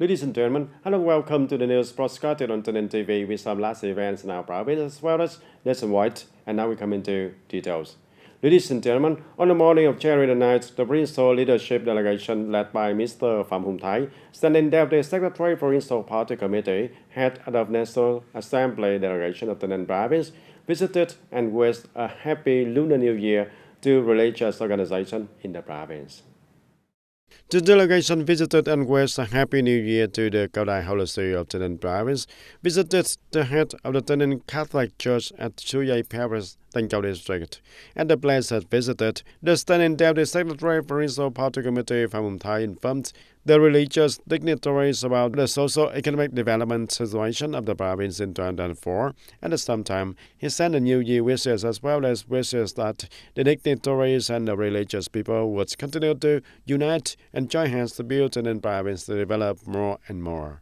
Ladies and gentlemen, hello and welcome to the news broadcasted on TayNinhTV with some last events in our province as well as nationwide. And now we come into details. Ladies and gentlemen, on the morning of January the 9th, the provincial leadership delegation led by Mr. Phạm Hùng Thái, standing deputy secretary provincial party committee, head of National Assembly delegation of the Ninh province, visited and wished a happy Lunar New Year to religious organizations in the province. The delegation visited and wished a Happy New Year to the Cao Đài Holy See of TayNinh province, visited the head of the TayNinh Catholic Church at Chu Yai Parish, Tân Châu District. At the place had visited, the standing deputy secretary provincial party committee Phạm Hùng Thái informed the religious dignitaries about the socio-economic development situation of the province in 2024. At the same time, he sent a New Year wishes as well as wishes that the dignitaries and the religious people would continue to unite and join hands to build the province to develop more and more.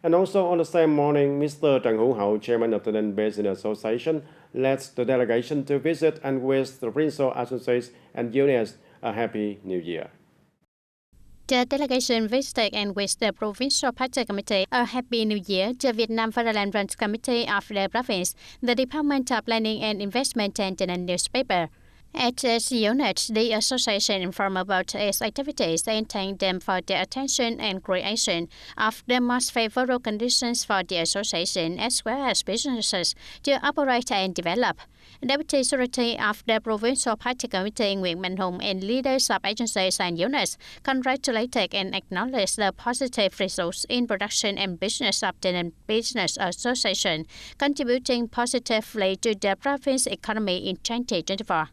And also on the same morning, Mr. Trần Hữu Hậu, chairman of the Ninh Business Association, led the delegation to visit and wish the provincial associates and unions a Happy New Year. The delegation visited and wished the Provincial Party Committee a Happy New Year, the Vietnam Federal Branch Committee of the province, the Department of Planning and Investment, and the newspaper. At its unit, the association informed about its activities and thanked them for their attention and creation of the most favorable conditions for the association as well as businesses to operate and develop. Deputy Secretary of the Provincial Party Committee Nguyễn Mạnh Hùng and leaders of agencies and units congratulated and acknowledged the positive results in production and business of the Business Association, contributing positively to the province economy in 2024.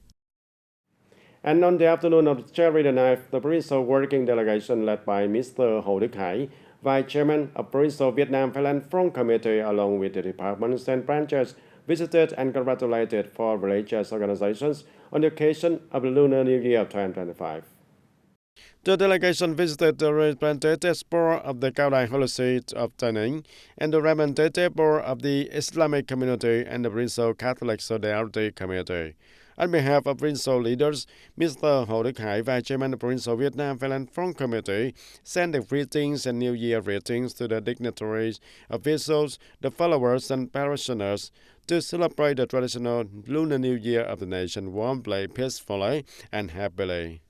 And on the afternoon of January the 9th, the provincial working delegation led by Mr. Hồ Đức Hải, Vice Chairman of Provincial Vietnam Thailand Front Committee, along with the departments and branches, visited and congratulated for religious organizations on the occasion of the Lunar New Year of 2025. The delegation visited the representative board of the Cao Đài Holy See of TayNinh and the representative board of the Islamic community and the Provincial Catholic Solidarity Committee. On behalf of provincial leaders, Mr. Hồ Đức Hải, Vice Chairman of the Provincial Vietnam Thailand Front Committee, sent the greetings and New Year greetings to the dignitaries, officials, the followers, and parishioners to celebrate the traditional Lunar New Year of the nation warmly, peacefully, and happily.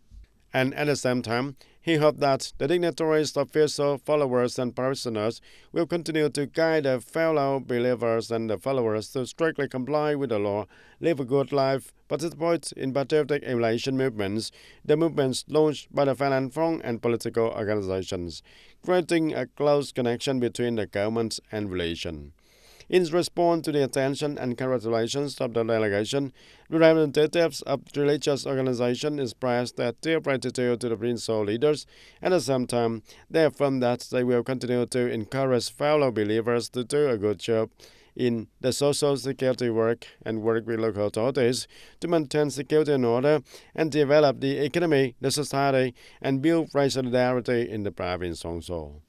And at the same time, he hoped that the dignitaries, officials, followers, and parishioners will continue to guide their fellow believers and the followers to strictly comply with the law, live a good life, participate in patriotic emulation movements, the movements launched by the Thailand Front and political organizations, creating a close connection between the government and religion. In response to the attention and congratulations of the delegation, the representatives of religious organizations expressed their deep gratitude to the provincial leaders. At the same time, they affirmed that they will continue to encourage fellow believers to do a good job in the social security work and work with local authorities to maintain security and order and develop the economy, the society, and build racial solidarity in the province also.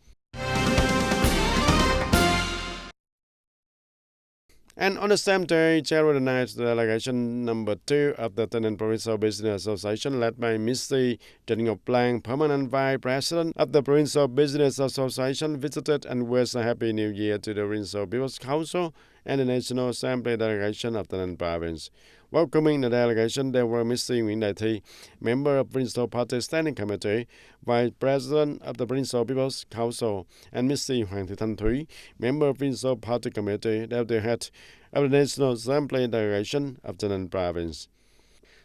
And on the same day, January the 9th, the delegation number 2 of the TayNinh Provincial Business Association, led by Mr. Trịnh Ngọc Lan, Permanent Vice President of the Provincial Business Association, visited and wished a Happy New Year to the Provincial People's Council and the National Assembly delegation of the TayNinh province. Welcoming the delegation, there were Mr. Nguyễn Đại Thi, member of Provincial Party Standing Committee, Vice President of the Provincial People's Council, and Mr. Hoàng Thị Thanh Thúy, member of Provincial Party Committee, deputy head of the National Assembly delegation of the TayNinh province.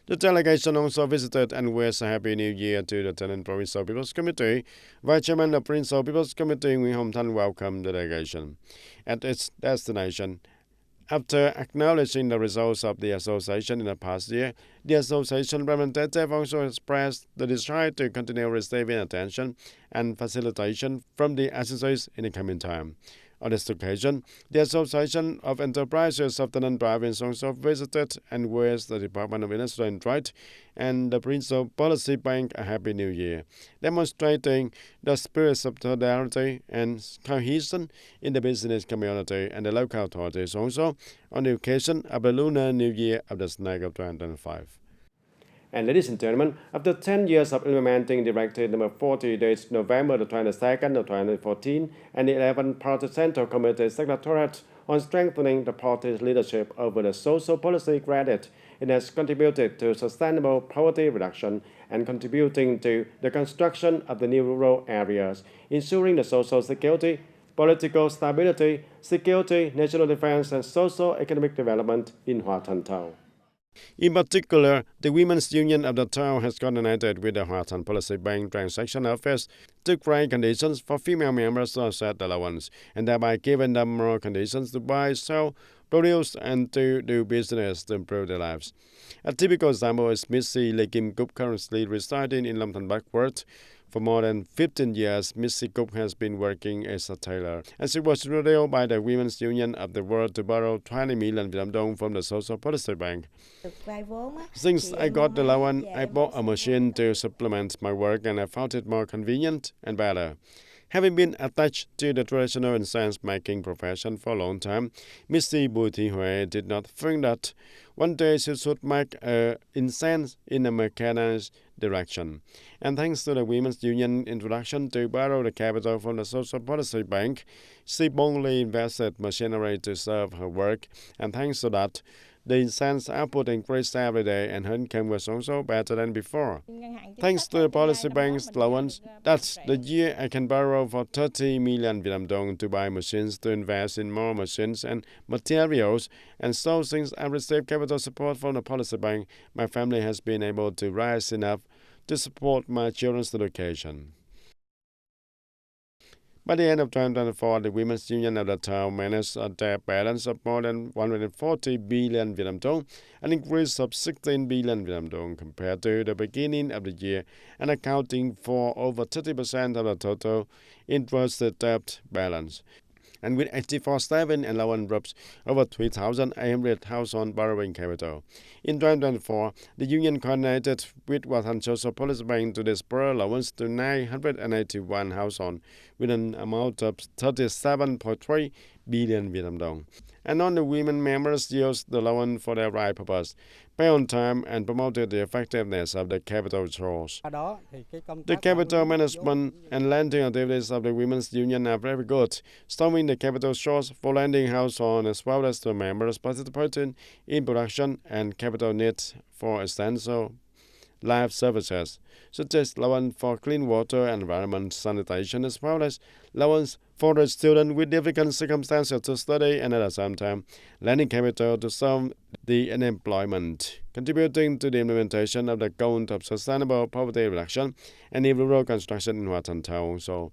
The delegation also visited and wished a Happy New Year to the TayNinh Provincial People's Committee. Vice Chairman of the Provincial People's Committee, Nguyễn Hồng Thanh, welcomed the delegation. At its destination, after acknowledging the results of the association in the past year, the association representative also expressed the desire to continue receiving attention and facilitation from the associates in the coming time. On this occasion, the Association of Enterprises of the TayNinh province also visited and wished the Department of Industry and Trade and the Provincial Policy Bank a Happy New Year, demonstrating the spirit of solidarity and cohesion in the business community and the local authorities also on the occasion of the Lunar New Year of the Snake of 2025. And ladies and gentlemen, after 10 years of implementing Directive number 40 dated November the 22nd of 2014 and the 11th Party Central Committee Secretariat on strengthening the party's leadership over the social policy credit, it has contributed to sustainable poverty reduction and contributing to the construction of the new rural areas, ensuring the social security, political stability, security, national defense, and socio-economic development in Hoa Thanh Town. In particular, the Women's Union of the town has coordinated with the Hoa Thanh Policy Bank Transaction Office to create conditions for female members to offset allowance, and thereby giving them more conditions to buy, sell, produce, and to do business to improve their lives. A typical example is Missy Lê Kim Cúc, currently residing in Long Thanh Backward. For more than 15 years, Missy Cúc has been working as a tailor, and she was revealed by the Women's Union of the World to borrow 20 million Vietnam dong from the Social Policy Bank. Since I got the loan, I bought a machine to supplement my work, and I found it more convenient and better. Having been attached to the traditional incense-making profession for a long time, Missy Bùi Thị Huệ did not think that one day she should make incense in a mechanized direction. And thanks to the Women's Union introduction to borrow the capital from the Social Policy Bank, she boldly invested machinery to serve her work, and thanks to that, the incense output increased every day and her income was also better than before. Thanks to the Policy Bank's loans, that's the year I can borrow for 30 million Vietnam dong to buy machines to invest in more machines and materials. And so since I received capital support from the Policy Bank, my family has been able to rise enough to support my children's education. By the end of 2024, the Women's Union of the town managed a debt balance of more than 140 billion Vietnam dong, an increase of 16 billion Vietnam dong compared to the beginning of the year, and accounting for over 30% of the total interest debt balance. And with 84 saving and loan groups, over 3,800 household borrowing capital. In 2024, the union coordinated with Hoa Thanh Social Policy Bank to disperse loans to 981 households with an amount of 37.3 billion Vietnam dong. And all the women members used the loan for their right purpose, pay on time, and promoted the effectiveness of the capital source. The capital management and lending activities of the Women's Union are very good, storming the capital source for lending households as well as the members participating in production and capital needs for essential life services, such as loans for clean water and environment sanitation, as well as loans for the student with difficult circumstances to study, and at the same time, lending capital to solve the unemployment, contributing to the implementation of the goal of sustainable poverty reduction and the rural construction in Hoa Thanh Town also.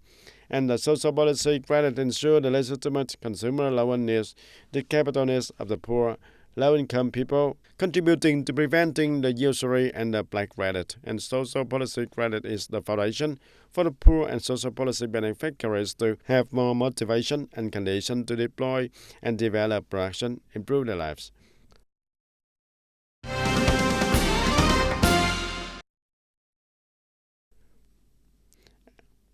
And the social policy credit ensure the legitimate consumer loan needs, the capital needs of the poor, low-income people, contributing to preventing the usury and the black credit. And social policy credit is the foundation for the poor and social policy beneficiaries to have more motivation and condition to deploy and develop production, improve their lives.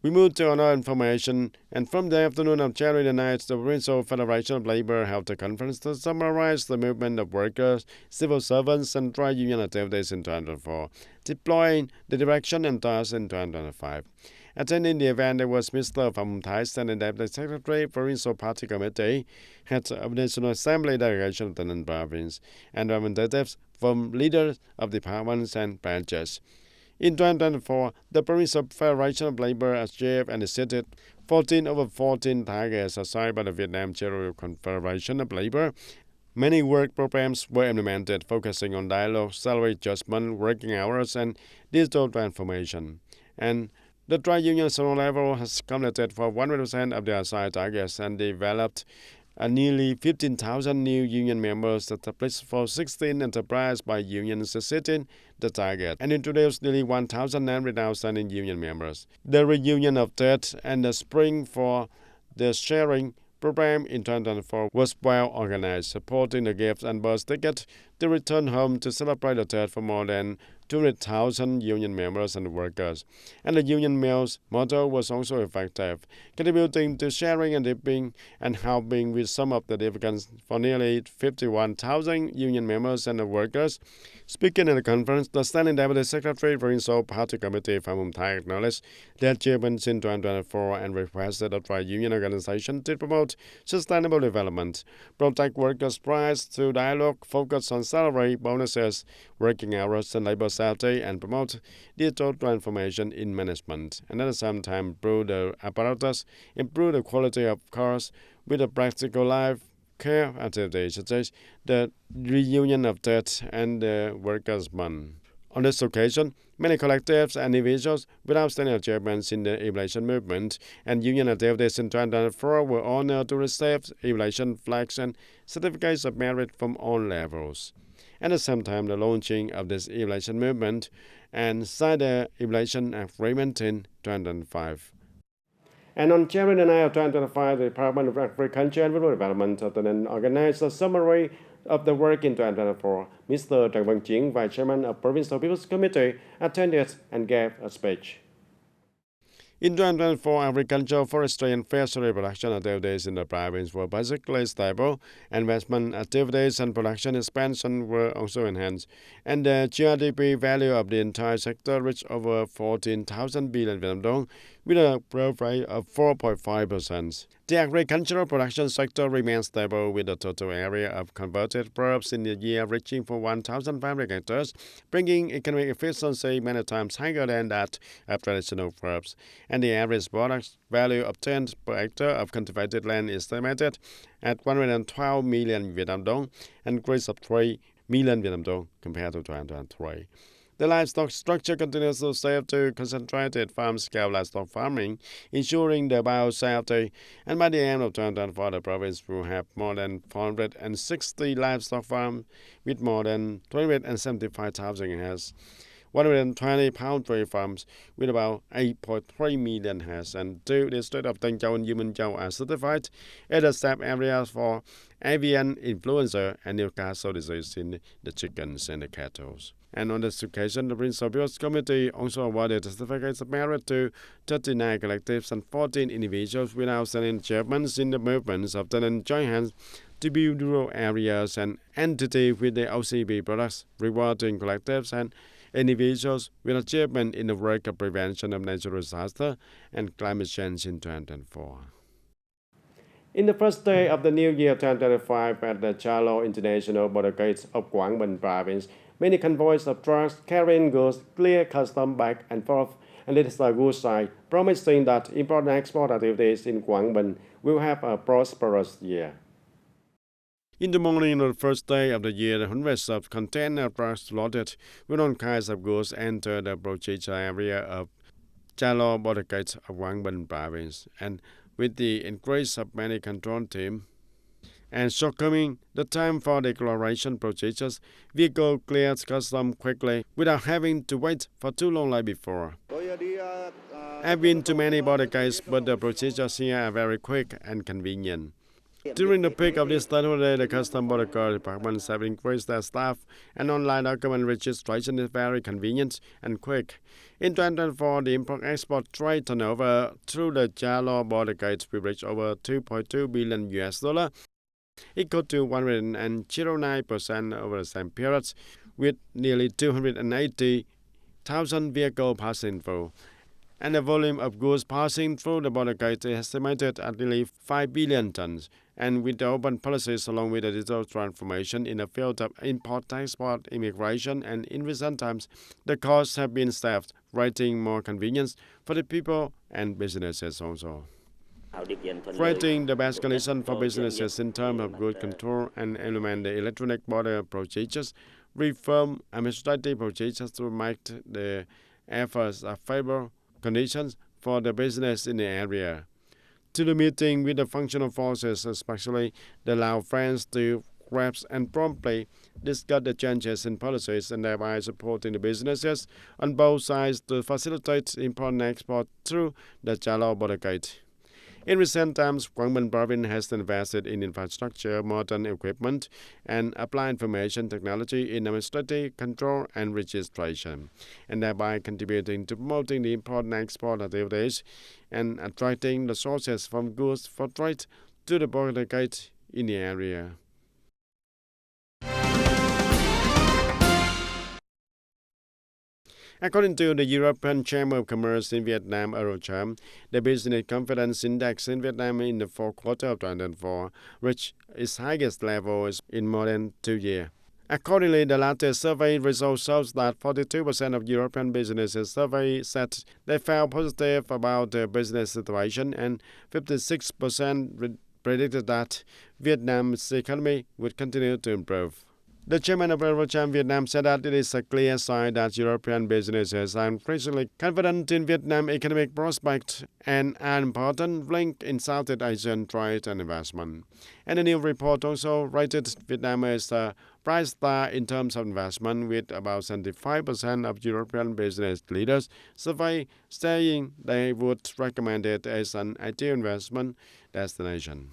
We move to another information, and from the afternoon of January the 9th, the Provincial Federation of Labor held a conference to summarize the movement of workers, civil servants, and trade union activities in 2024, deploying the direction and tasks in 2025. Attending the event, there was Mr. Phạm Thái, Standing Deputy Secretary, Provincial Party Committee, Head of National Assembly Delegation of the Ninh Province, and representatives from leaders of departments and branches. In 2024, the Provincial Federation of Labor achieved and exceeded 14 over 14 targets assigned by the Vietnam General Confederation of Labor. Many work programs were implemented, focusing on dialogue, salary adjustment, working hours, and digital transformation. And the trade union national level has completed for 100% of their assigned targets and developed nearly 15,000 new union members established for 16 enterprises by unions exceeding the target, and introduced nearly 1,900 outstanding union members. The reunion of Tet and the Spring for the Sharing program in 2024 was well organized, supporting the gifts and bus tickets to return home to celebrate the Tet for more than 200,000 union members and workers. And the union meals motto was also effective, contributing to sharing and dipping and helping with some of the difficulties for nearly 51,000 union members and workers Speaking at the conference, the Standing Deputy Secretary Provincial Party Committee from Thai acknowledged their achievements in 2024 and requested the trade union organization to promote sustainable development, protect workers' rights through dialogue, focus on salary, bonuses, working hours, and labor safety, and promote digital transformation in management, and at the same time improve the apparatus, improve the quality of cars with a practical life care activities such as the reunion of debt and the workers' month. On this occasion, many collectives and individuals with outstanding achievements in the aviation movement and union activities in 2024 were honored to receive aviation flags and certificates of merit from all levels. At the same time, the launching of this aviation movement and signed the aviation agreement in 2005. And on January 9 of 2025, the Department of Agriculture and Rural Development organized a summary of the work in 2024. Mr. Trần Văn Chiến, Vice Chairman of Provincial People's Committee, attended and gave a speech. In 2024, agriculture, forestry, and fishery production activities in the province were basically stable. Investment activities and production expansion were also enhanced, and the GDP value of the entire sector reached over 14,000 billion Vietnam dong, with a growth rate of 4.5%. The agricultural production sector remains stable, with the total area of converted crops in the year reaching for 1,500 hectares, bringing economic efficiency many times higher than that of traditional crops. And the average product value obtained per hectare of cultivated land is estimated at 112 million Vietnam dong, an increase of 3 million Vietnam dong compared to 2023. The livestock structure continues to shift to concentrated farm-scale livestock farming, ensuring the biosafety, and by the end of 2024, the province will have more than 460 livestock farms with more than 275,000 heads, 120 poultry farms with about 8.3 million heads, and 2 districts of Tân Châu and U Minh Châu are certified as the safe areas for avian influenza and Newcastle disease in the chickens and the cattle. And on this occasion, the Provincial People's Committee also awarded certificates of merit to 39 collectives and 14 individuals with outstanding achievements in the movements of and joint hands to build rural areas and entities with the OCB products, rewarding collectives and individuals with achievement in the work of prevention of natural disaster and climate change in 2024. In the first day of the new year 2025 at the Cha Lo International Border Gate of Quảng Bình Province, many convoys of trucks carrying goods clear customs back and forth, and it is a good sign, promising that import and export activities in Quảng Bình will have a prosperous year. In the morning of the first day of the year, hundreds of container trucks loaded with all kinds of goods entered the procedure area of Cha Lo Border Gate of Quảng Bình Province, and with the increase of many control teams and shortcoming the time for declaration procedures, vehicle clears customs quickly without having to wait for too long like before. I've been to many border gates, but the procedures here are very quick and convenient. During the peak of this holiday, the Customs Border Guard departments have increased their staff, and online document registration is very convenient and quick. In 2024, the import-export trade turnover through the Cha Lo Border Gate will reach over 2.2 billion US$, equal to 109% over the same period, with nearly 280,000 vehicles passing through. And the volume of goods passing through the border gate is estimated at nearly 5 billion tons. And with the open policies along with the digital transformation in the field of import, export, immigration, and in recent times, the costs have been staffed, creating more convenience for the people and businesses also. Creating the best condition for businesses in terms of good control and implement the electronic border procedures, reform administrative procedures to make the efforts of favorable conditions for the business in the area. To the meeting with the functional forces, especially the Lao friends, to grasp and promptly discuss the changes in policies and thereby supporting the businesses on both sides to facilitate import and export through the Cha Lo Border Gate. In recent times, Quảng Bình Province has invested in infrastructure, modern equipment, and applied information technology in administrative control and registration, and thereby contributing to promoting the import and export activities and attracting the sources from goods for trade to the border gate in the area. According to the European Chamber of Commerce in Vietnam, Eurocharm, the business confidence index in Vietnam in the fourth quarter of 2024 reached its highest level in more than 2 years. Accordingly, the latest survey results shows that 42% of European businesses surveyed said they felt positive about their business situation, and 56% predicted that Vietnam's economy would continue to improve. The chairman of Eurocharm Vietnam said that it is a clear sign that European businesses are increasingly confident in Vietnam's economic prospects and an important link in Southeast Asian trade and investment. And the new report also rated Vietnam as a bright star in terms of investment, with about 75% of European business leaders surveyed saying they would recommend it as an ideal investment destination.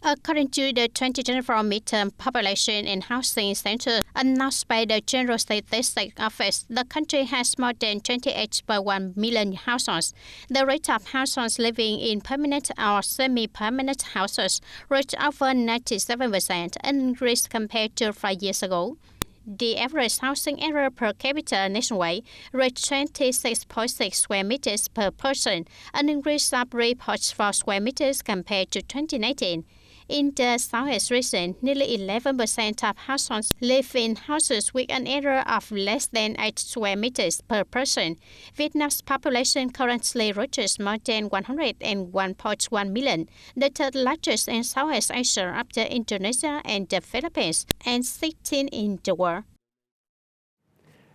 According to the 2024 midterm population and housing census announced by the General Statistics Office, the country has more than 28.1 million households. The rate of households living in permanent or semi-permanent houses reached over 97%, an increase compared to 5 years ago. The average housing area per capita nationwide reached 26.6 square meters per person, an increase of 3.4 square meters compared to 2019. In the Southeast region, nearly 11% of households live in houses with an area of less than 8 square meters per person. Vietnam's population currently reaches more than 101.1 million, the third largest in Southeast Asia after Indonesia and the Philippines, and 16th in the world.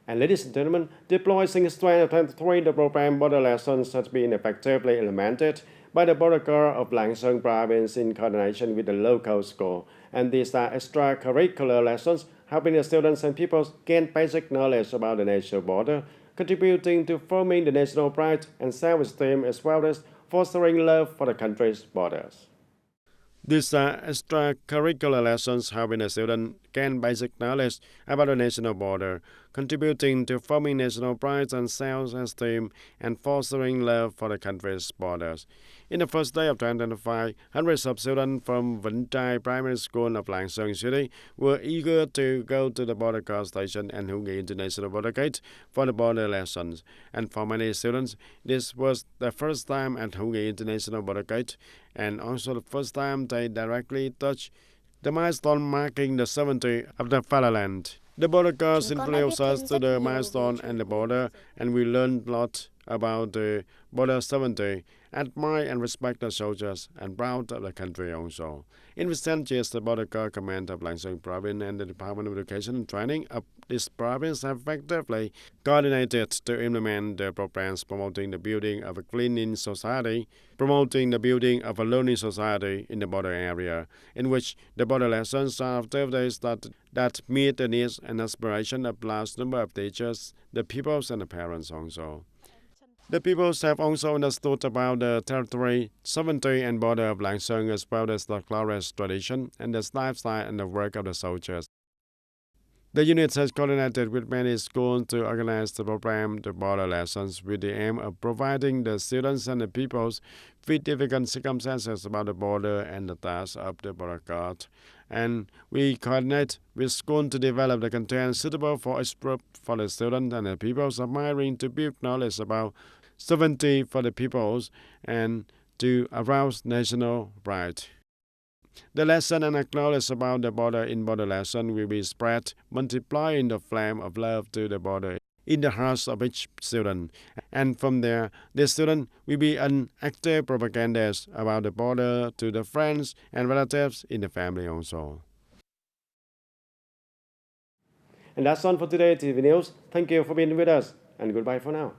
And ladies and gentlemen, deploying Strand 23, the program border lessons has been effectively implemented by the border guard of Lang Son province in coordination with the local school. And these are extracurricular lessons helping the students and pupils gain basic knowledge about the national border, contributing to forming the national pride and self-esteem, as well as fostering love for the country's borders. These are extracurricular lessons helping the student gain basic knowledge about the national border, contributing to forming national pride and self-esteem, and fostering love for the country's borders. In the first day of 2025, hundreds of students from Vĩnh Trai Primary School of Lang Son City were eager to go to the border guard station and Hữu Nghị International Border Gate for the border lessons. And for many students, this was the first time at Hữu Nghị International Border Gate, and also the first time they directly touched the milestone marking the 70th of the fatherland. The border guards introduced us to the milestone and the border, and we learned a lot about the border 70, admire and respect the soldiers, and proud of the country also. In recent years, the Border Guard Command of Lang Son Province and the Department of Education and Training of this province have effectively coordinated to implement the programs promoting the building of a clean society, promoting the building of a learning society in the border area, in which the border lessons are activities that meet the needs and aspirations of large number of teachers, the pupils, and the parents also. The peoples have also understood about the territory, sovereignty, and border of Lang Son, as well as the glorious tradition and the lifestyle and the work of the soldiers. The unit has coordinated with many schools to organize the program, the border lessons, with the aim of providing the students and the peoples with difficult circumstances about the border and the task of the border guard. And we coordinate with schools to develop the content suitable for each group for the students and the peoples, admiring to build knowledge about sovereignty for the peoples and to arouse national pride. The lesson and acknowledge about the border in border lesson will be spread, multiplying the flame of love to the border in the hearts of each student. And from there, the student will be an active propagandist about the border to the friends and relatives in the family also. And that's all for today, TV News. Thank you for being with us, and goodbye for now.